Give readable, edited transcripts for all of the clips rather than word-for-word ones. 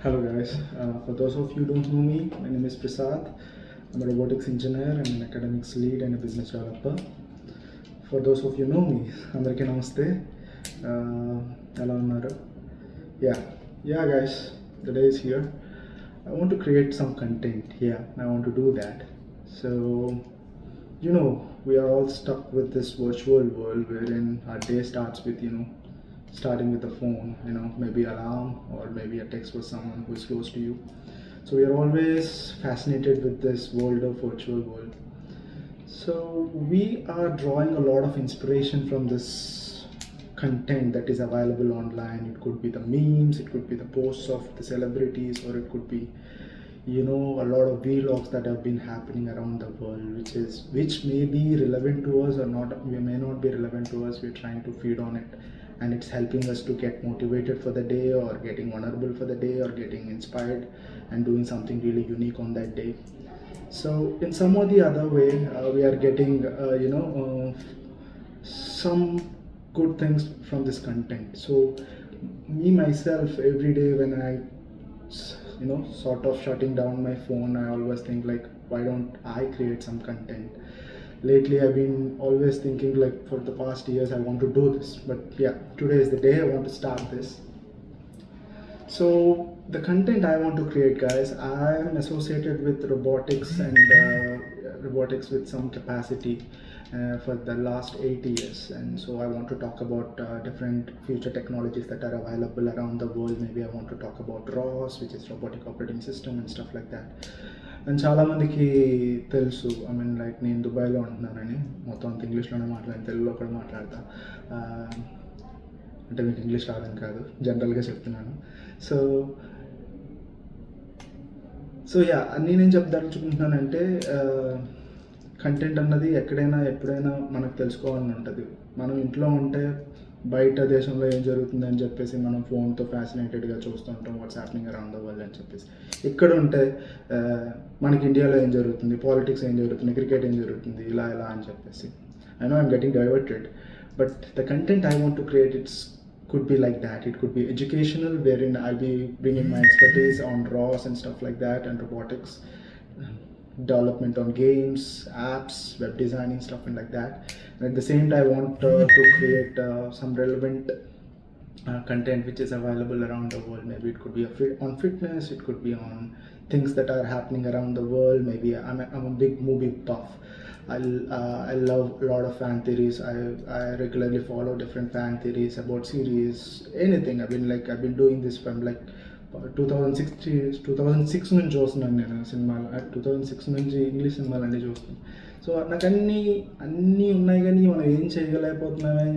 Hello guys, for those of you who don't know me, my name is Prasad. I'm a robotics engineer and an academics lead and a business developer. For those of you who know me, అందరికీ నమస్తే. ఎలా ఉన్నారు? Yeah, yeah guys, the day is here. I want to create some content. Yeah, I want to do that. So, we are all stuck with this virtual world wherein our day starts with, starting with a phone, maybe alarm or maybe a text for someone who is close to you. So we are always fascinated with this world of virtual world. So we are drawing a lot of inspiration from this content that is available online. It could be the memes, it could be the posts of the celebrities, or it could be a lot of vlogs that have been happening around the world, which may be relevant to us or not. We may not be relevant to us. We're trying to feed on it, and it's helping us to get motivated for the day, or getting vulnerable for the day, or getting inspired and doing something really unique on that day. So in some or the other way, we are getting some good things from this content. So me myself, every day when I sort of shutting down my phone, I always think like, why don't I create some content? Lately I've been always thinking like, for the past years I want to do this, but yeah, today is the day I want to start this. So the content I want to create, guys, I am associated with robotics and robotics with some capacity for the last 8 years, and so I want to talk about different future technologies that are available around the world. Maybe I want to talk about ROS, which is robotic operating system, and stuff like that. And చాలామందికి తెలుసు, I mean like నేను దుబాయ్లో ఉంటున్నానని. మొత్తం అంత ఇంగ్లీష్లోనే మాట్లాడాను, తెలుగులో కూడా మాట్లాడతా. అంటే మీకు ఇంగ్లీష్ రాదని కాదు, జనరల్గా చెప్తున్నాను. సో యా, నేనేం చెప్పదలుచుకుంటున్నానంటే, కంటెంట్ అన్నది ఎక్కడైనా ఎప్పుడైనా మనకు తెలుసుకోవాలని ఉంటుంది. మనం ఇంట్లో ఉంటే బయట దేశంలో ఏం జరుగుతుంది అని చెప్పేసి మనం ఫోన్తో ఫ్యాసినేటెడ్గా చూస్తుంటాం, what's happening around the world అని చెప్పేసి. ఇక్కడ ఉంటే మనకి ఇండియాలో ఏం జరుగుతుంది, పాలిటిక్స్ ఏం జరుగుతుంది, క్రికెట్ ఏం జరుగుతుంది, ఇలా అని చెప్పేసి. I know I'm getting diverted, but the content I want to create could be like that. It could be educational, wherein I'll be bringing my expertise on ROS and stuff like that, and robotics development on games, apps, web designing, stuff and like that. And at the same time, I want to create some relevant content which is available around the world. Maybe it could be on fitness, it could be on things that are happening around the world. Maybe I'm a big movie buff. I love a lot of fan theories. I regularly follow different fan theories about series, anything. I've been doing this from like 2006 నుంచి చూస్తున్నాను నేను సినిమాలు. 2006 నుంచి English సినిమాలు అన్నీ చూస్తున్నాను. So నాకు అన్నీ ఉన్నాయి, కానీ మనం ఏం చేయలేకపోతున్నామే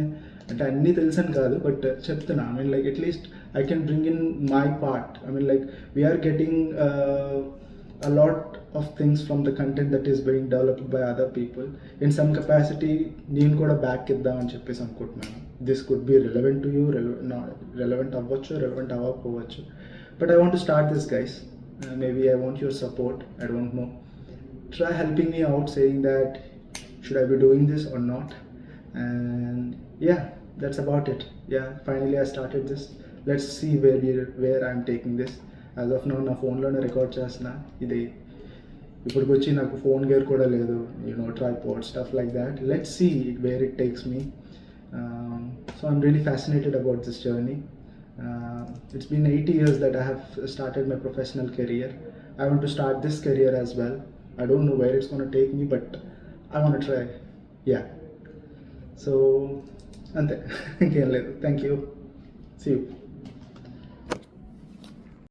అంటే అన్నీ తెలుసని కాదు, బట్ చెప్తున్నా. I mean like at least I can bring in my part. I mean like we're getting a lot of things from the content that is being developed by other people. In some capacity నేను కూడా back ఇద్దామని చెప్పేసి అనుకుంటున్నాను. This could be relevant to you, relevant అవ్వచ్చు, relevant అవ్వకపోవచ్చు, but I want to start this guys. Maybe I want your support, I don't know. Try helping me out, saying that should I be doing this or not. And yeah, that's about it. Yeah, finally I started this. Let's see where I'm taking this. As of now నా ఫోన్లోనే record చేస్తున్నా. ఇది ఇప్పటికి వచ్చి నాకు phone gear కూడా లేదు, tripod, stuff like that. Let's see where it takes me. So I'm really fascinated about this journey. It's been 8 years that I have started my professional career. I want to start this career as well. I don't know where it's going to take me, but I want to try. Yeah. So, ante. Thank you. See you.